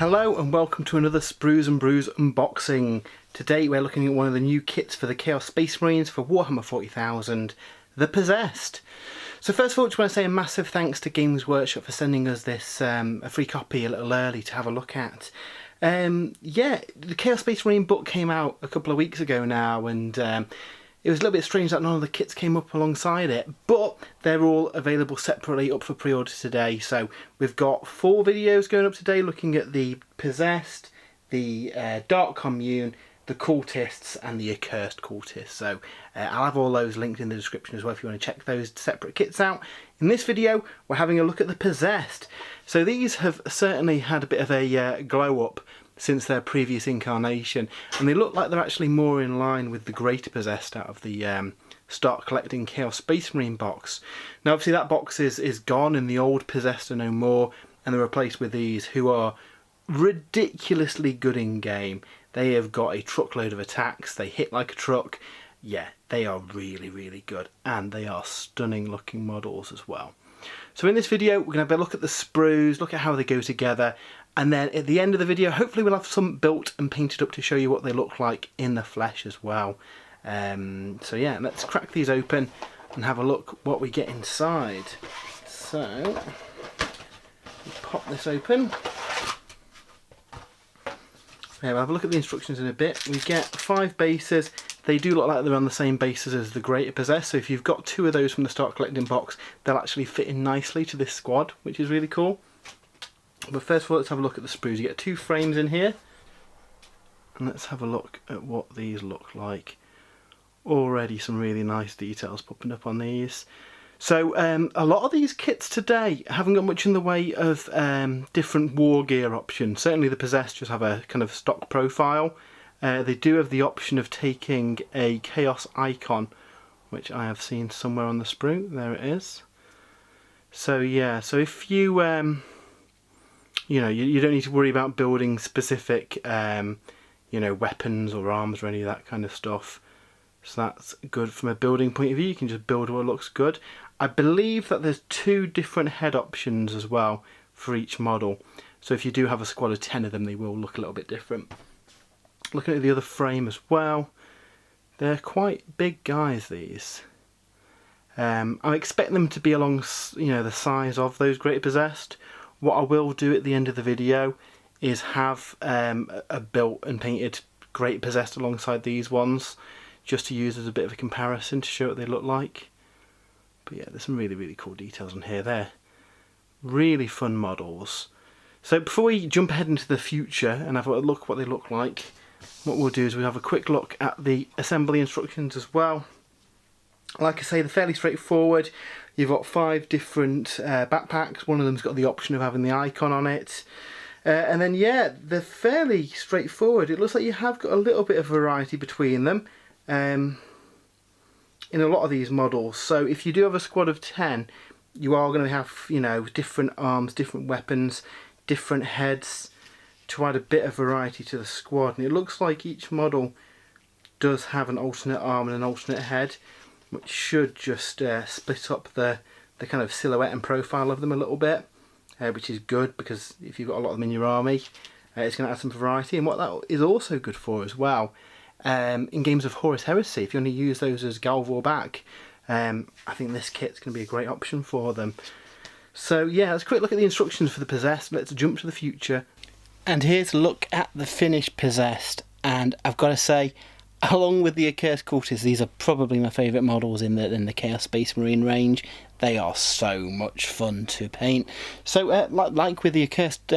Hello and welcome to another Sprues and Brews unboxing. Today we're looking at one of the new kits for the Chaos Space Marines for Warhammer 40,000, the Possessed. So first of all, I just want to say a massive thanks to Games Workshop for sending us this a free copy a little early to have a look at. Yeah, the Chaos Space Marine book came out a couple of weeks ago now, and it was a little bit strange that none of the kits came up alongside it, but they're all available separately up for pre-order today. So we've got 4 videos going up today looking at the Possessed, the Dark Commune, the Cultists and the Accursed Cultists. So I'll have all those linked in the description as well if you want to check those separate kits out. In this video we're having a look at the Possessed. So these have certainly had a bit of a glow up since their previous incarnation, and they look like they're actually more in line with the Greater Possessed out of the Start Collecting Chaos Space Marine box. Now obviously that box is gone and the old Possessed are no more, and they're replaced with these who are ridiculously good in game. They have got a truckload of attacks, they hit like a truck. Yeah, they are really good, and they are stunning looking models as well. So in this video we're going to have a look at the sprues, look at how they go together, and then at the end of the video hopefully we'll have some built and painted up to show you what they look like in the flesh as well. So yeah, let's crack these open and have a look what we get inside. So pop this open. Yeah, we'll have a look at the instructions in a bit. We get 5 bases. They do look like they're on the same bases as the Greater Possessed, so if you've got 2 of those from the Start Collecting box, they'll actually fit in nicely to this squad, which is really cool. But first of all, let's have a look at the sprues. You get 2 frames in here, and let's have a look at what these look like. Already some really nice details popping up on these. So a lot of these kits today haven't got much in the way of different war gear options. Certainly the Possessed just have a kind of stock profile. They do have the option of taking a Chaos icon, which I have seen somewhere on the sprue. There it is. So yeah, so if you you know, you don't need to worry about building specific you know, weapons or arms or any of that kind of stuff. So that's good from a building point of view. You can just build what looks good. I believe that there's 2 different head options as well for each model. So if you do have a squad of 10 of them, they will look a little bit different. Looking at the other frame as well, they're quite big guys, these. I expect them to be along, you know, the size of those Greater Possessed. What I will do at the end of the video is have a built and painted Greater Possessed alongside these ones, just to use as a bit of a comparison to show what they look like. But yeah, there's some really cool details on here. They're really fun models. So before we jump ahead into the future and have a look what they look like, what we'll do is we'll have a quick look at the assembly instructions as well. Like I say, they're fairly straightforward. You've got 5 different backpacks. One of them's got the option of having the icon on it. And then yeah, they're fairly straightforward. It looks like you have got a little bit of variety between them in a lot of these models. So if you do have a squad of 10, you are going to have, you know, different arms, different weapons, different heads to add a bit of variety to the squad. And it looks like each model does have an alternate arm and an alternate head, which should just split up the kind of silhouette and profile of them a little bit, which is good because if you've got a lot of them in your army, it's going to add some variety. And what that is also good for as well, in games of Horus Heresy, if you want to use those as Galvor back, I think this kit's going to be a great option for them. So yeah, let's quick look at the instructions for the Possessed. Let's jump to the future. And here's a look at the finished Possessed, and I've got to say, along with the Accursed Cultists, these are probably my favourite models in the Chaos Space Marine range. They are so much fun to paint. So like with the Accursed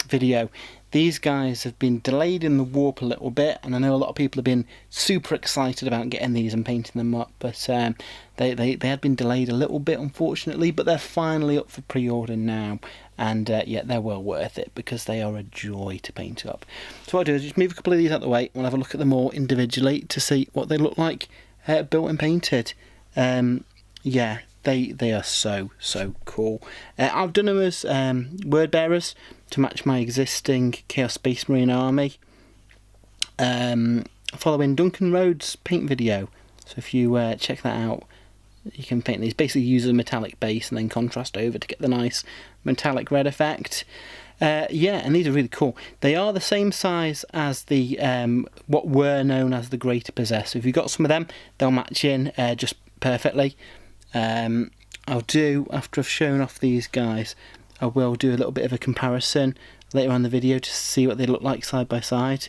video, these guys have been delayed in the warp a little bit, and I know a lot of people have been super excited about getting these and painting them up, but they had been delayed a little bit unfortunately, but they're finally up for pre-order now, and yeah, they're well worth it because they are a joy to paint up. So what I'll do is just move a couple of these out of the way, we'll have a look at them all individually to see what they look like built and painted. Yeah, they are so cool. I've done them as word bearers to match my existing Chaos Space Marine army, following Duncan Rhodes' paint video. So if you check that out, you can paint these. Basically use a metallic base and then contrast over to get the nice metallic red effect. Yeah, and these are really cool. They are the same size as the what were known as the Greater Possessed. So if you've got some of them, they'll match in just perfectly. I'll do, after I've shown off these guys, I will do a little bit of a comparison later on in the video to see what they look like side by side.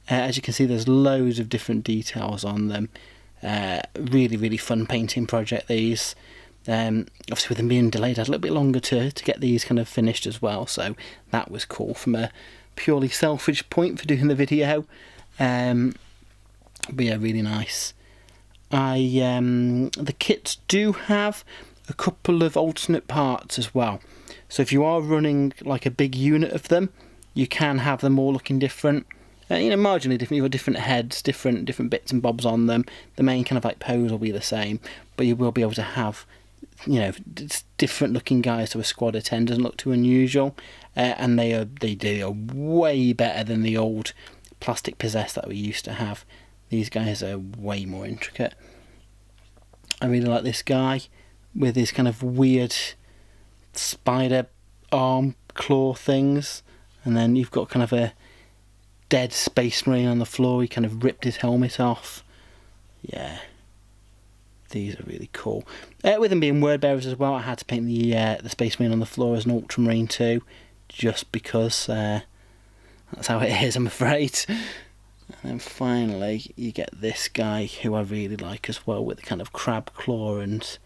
As you can see, there's loads of different details on them. Really, really fun painting project, these. Obviously with them being delayed, I had a little bit longer to get these kind of finished as well, so that was cool from a purely selfish point for doing the video. But yeah, really nice. The kits do have a couple of alternate parts as well, so if you are running like a big unit of them, you can have them all looking different. You know, marginally different. You've got different heads, different bits and bobs on them. The main kind of like pose will be the same, but you will be able to have, you know, different looking guys, so a squad of 10 doesn't look too unusual. And they are way better than the old plastic possessed that we used to have. These guys are way more intricate. I really like this guy with his kind of weird spider arm claw things, and then you've got kind of a dead space marine on the floor. He kind of ripped his helmet off. Yeah, these are really cool. With them being word bearers as well, I had to paint the space marine on the floor as an ultramarine too, just because that's how it is, I'm afraid. And then finally you get this guy who I really like as well, with the kind of crab claw and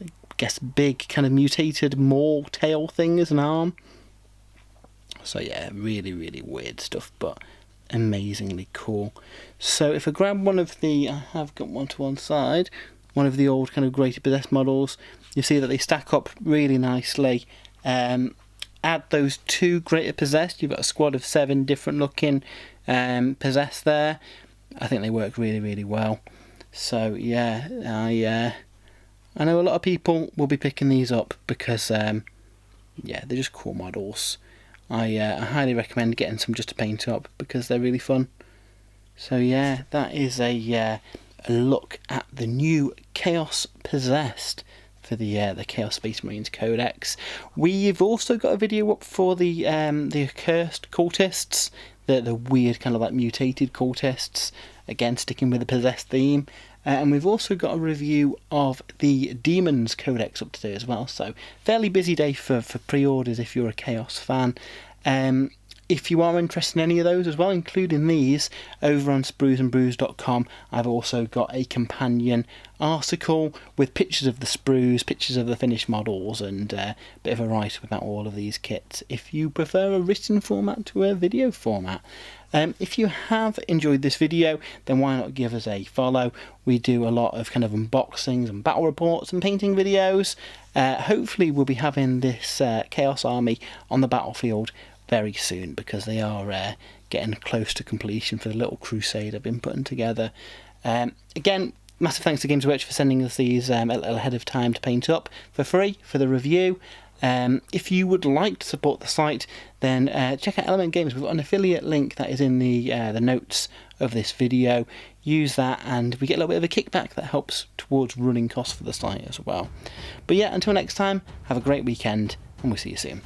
I guess big kind of mutated maw tail thing as an arm. So yeah, really, really weird stuff, but amazingly cool. So if I grab one of the, I have got one to one side, one of the old kind of Greater Possessed models, you see that they stack up really nicely. Add those two Greater Possessed, you've got a squad of 7 different looking Possessed there. I think they work really, really well. So yeah, I know a lot of people will be picking these up because yeah, they're just cool models. I highly recommend getting some just to paint up because they're really fun. So yeah, that is a look at the new Chaos Possessed for the Chaos Space Marines Codex. We've also got a video up for the accursed cultists, the weird kind of like mutated cultists, again sticking with the possessed theme. And we've also got a review of the Demons Codex up today as well, so fairly busy day for pre-orders if you're a Chaos fan. If you are interested in any of those as well, including these, over on spruesandbrews.com, I've also got a companion article with pictures of the sprues, pictures of the finished models, and a bit of a write-up about all of these kits, if you prefer a written format to a video format. If you have enjoyed this video, then why not give us a follow? We do a lot of kind of unboxings and battle reports and painting videos. Hopefully we'll be having this Chaos Army on the battlefield very soon, because they are getting close to completion for the little crusade I've been putting together. Again, massive thanks to Games Workshop for sending us these a little ahead of time to paint up for free for the review. If you would like to support the site, then check out Element Games. We've got an affiliate link that is in the notes of this video. Use that and we get a little bit of a kickback that helps towards running costs for the site as well. But yeah, until next time, have a great weekend and we'll see you soon.